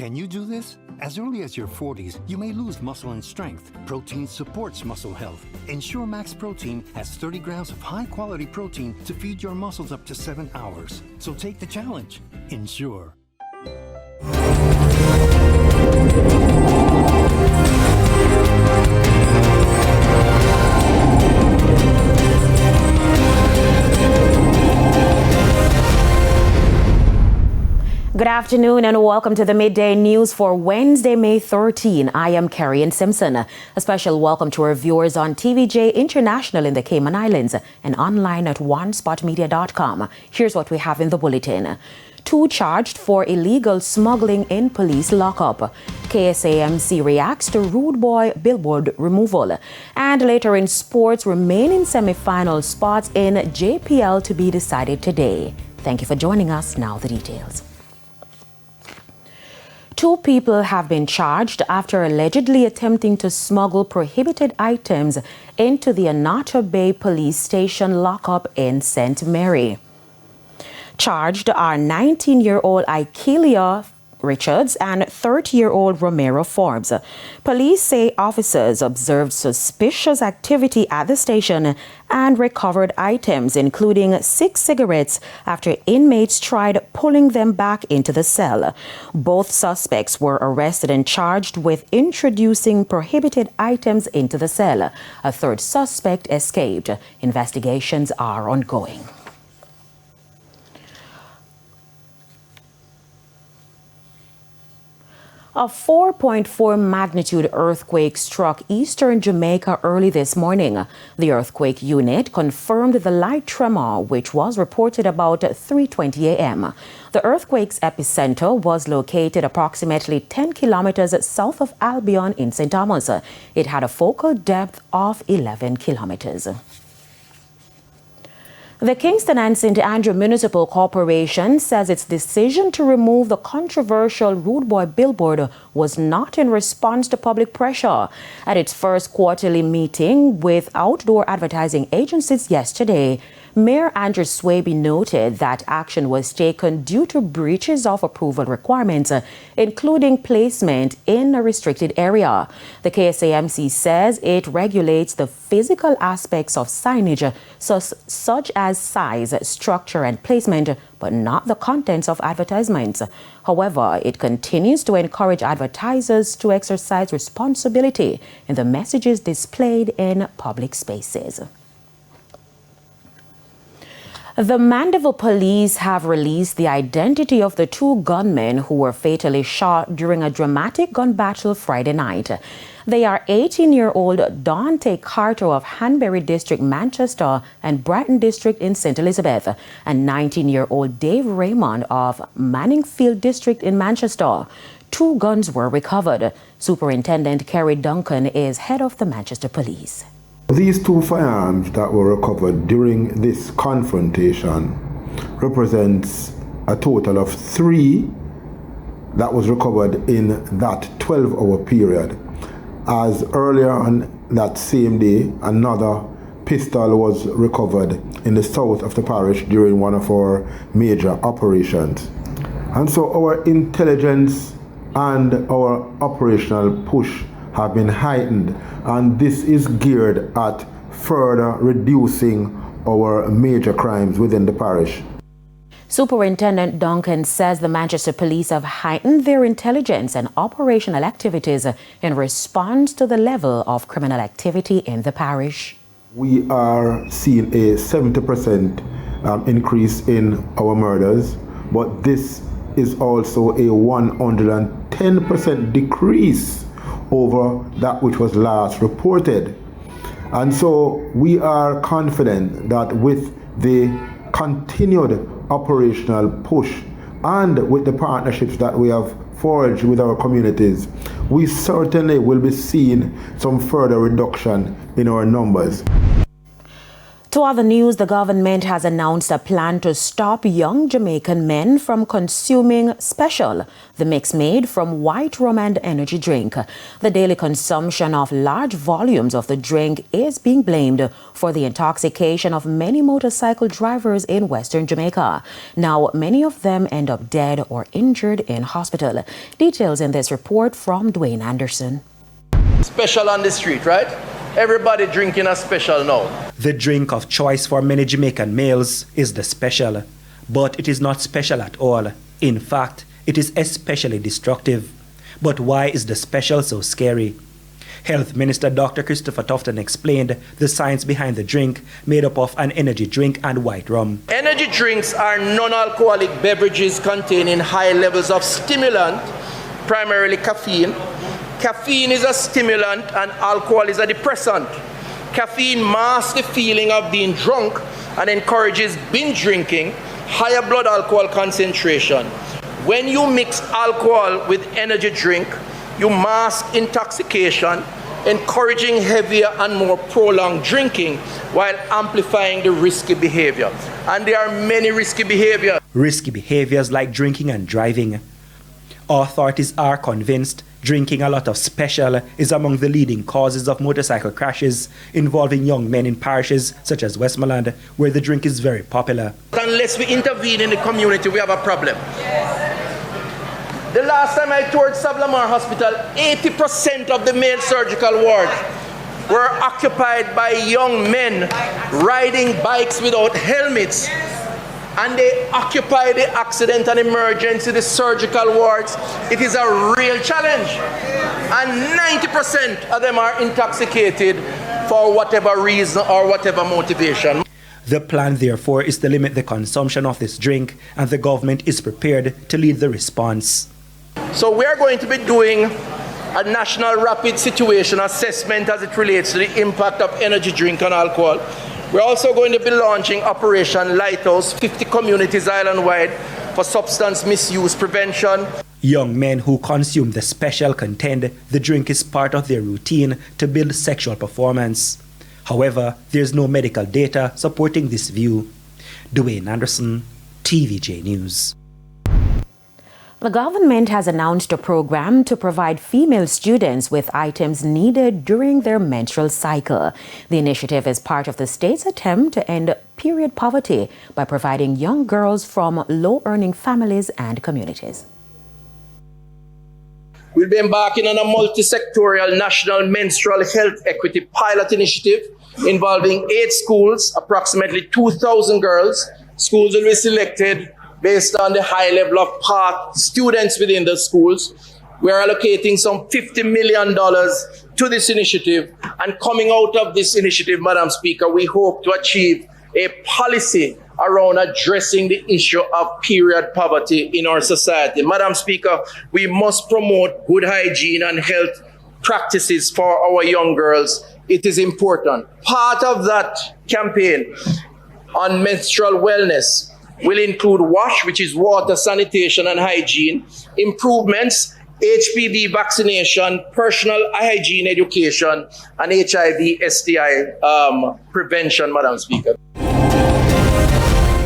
Can you do this? As early as your 40s, you may lose muscle and strength. Protein supports muscle health. Ensure Max Protein has 30 grams of high-quality protein to feed your muscles up to 7 hours. So take the challenge. Ensure. Good afternoon and welcome to the Midday News for Wednesday, May 13. I am Carrie Simpson. A special welcome to our viewers on TVJ International in the Cayman Islands and online at onespotmedia.com. Here's what we have in the bulletin. 2 charged for illegal smuggling in police lockup. KSAMC reacts to Rude Boy Billboard removal. And later in sports, remaining semi-final spots in JPL to be decided today. Thank you for joining us. Now the details. 2 people have been charged after allegedly attempting to smuggle prohibited items into the Annotto Bay Police Station lockup in St. Mary. Charged are 19-year-old Ikelia Richards and 30-year-old Romero Forbes. Police say officers observed suspicious activity at the station and recovered items, including 6 cigarettes, after inmates tried pulling them back into the cell. Both suspects were arrested and charged with introducing prohibited items into the cell. A 3rd suspect escaped. Investigations are ongoing. A 4.4 magnitude earthquake struck eastern Jamaica early this morning. The earthquake unit confirmed the light tremor, which was reported about 3:20 a.m. The earthquake's epicenter was located approximately 10 kilometers south of Albion in St. Thomas. It had a focal depth of 11 kilometers. The Kingston and St. Andrew Municipal Corporation says its decision to remove the controversial Rude Boy billboard was not in response to public pressure. At its first quarterly meeting with outdoor advertising agencies yesterday, Mayor Andrew Swaby noted that action was taken due to breaches of approval requirements, including placement in a restricted area. The KSAMC says it regulates the physical aspects of signage, such as size, structure, and placement, but not the contents of advertisements. However, it continues to encourage advertisers to exercise responsibility in the messages displayed in public spaces. The Mandeville police have released the identity of the 2 gunmen who were fatally shot during a dramatic gun battle Friday night. They are 18-year-old Dante Carter of Hanbury District, Manchester, and Bratton District in St. Elizabeth, and 19-year-old Dave Raymond of Manningfield District in Manchester. 2 guns were recovered. Superintendent Kerry Duncan is head of the Manchester Police. These 2 firearms that were recovered during this confrontation represents a total of 3 that was recovered in that 12-hour period. As earlier on that same day, another pistol was recovered in the south of the parish during one of our major operations. And so our intelligence and our operational push have been heightened, and this is geared at further reducing our major crimes within the parish. Superintendent Duncan says the Manchester Police have heightened their intelligence and operational activities in response to the level of criminal activity in the parish. We are seeing a 70% increase in our murders, but this is also a 110% decrease over that which was last reported. And so we are confident that with the continued operational push and with the partnerships that we have forged with our communities, we certainly will be seeing some further reduction in our numbers. To other news, the government has announced a plan to stop young Jamaican men from consuming Special, the mix made from white rum and energy drink. The daily consumption of large volumes of the drink is being blamed for the intoxication of many motorcycle drivers in Western Jamaica. Now, many of them end up dead or injured in hospital. Details in this report from Dwayne Anderson. Special on the street, right? Everybody drinking a Special now. The drink of choice for many Jamaican males is the Special, but it is not special at all. In fact, it is especially destructive. But why is the Special so scary? Health Minister Dr. Christopher Tufton explained the science behind the drink, made up of an energy drink and white rum. Energy drinks are non-alcoholic beverages containing high levels of stimulant, primarily caffeine. Caffeine is a stimulant and alcohol is a depressant. Caffeine masks the feeling of being drunk and encourages binge drinking, higher blood alcohol concentration. When you mix alcohol with energy drink, you mask intoxication, encouraging heavier and more prolonged drinking while amplifying the risky behavior. And there are many risky behaviors. Risky behaviors like drinking and driving. Authorities are convinced drinking a lot of Special is among the leading causes of motorcycle crashes involving young men in parishes such as Westmoreland, where the drink is very popular. Unless we intervene in the community, we have a problem. The last time I toured Sablamar Hospital, 80% of the male surgical wards were occupied by young men riding bikes without helmets. And they occupy the accident and emergency, the surgical wards. It is a real challenge. And 90% of them are intoxicated for whatever reason or whatever motivation. The plan, therefore, is to limit the consumption of this drink, and the government is prepared to lead the response. So we're going to be doing a national rapid situation assessment as it relates to the impact of energy drink on alcohol. We're also going to be launching Operation Lighthouse, 50 communities island-wide for substance misuse prevention. Young men who consume the Special contend the drink is part of their routine to build sexual performance. However, there's no medical data supporting this view. Dwayne Anderson, TVJ News. The government has announced a program to provide female students with items needed during their menstrual cycle. The initiative is part of the state's attempt to end period poverty by providing young girls from low-earning families and communities. We'll be embarking on a multi-sectorial national menstrual health equity pilot initiative involving 8 schools, approximately 2,000 girls. Schools will be selected based on the high level of PATH students within the schools. We are allocating some $50 million to this initiative. And coming out of this initiative, Madam Speaker, we hope to achieve a policy around addressing the issue of period poverty in our society. Madam Speaker, we must promote good hygiene and health practices for our young girls. It is important. Part of that campaign on menstrual wellness will include WASH, which is water, sanitation and hygiene, improvements, HPV vaccination, personal hygiene education, and HIV STI prevention, Madam Speaker.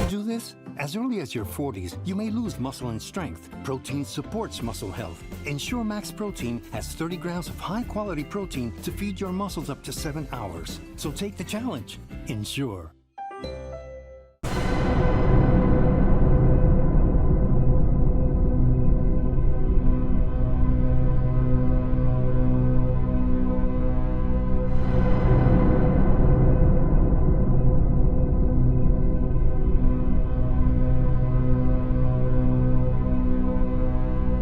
Do this? As early as your 40s, you may lose muscle and strength. Protein supports muscle health. Ensure Max Protein has 30 grams of high-quality protein to feed your muscles up to 7 hours. So take the challenge. Ensure.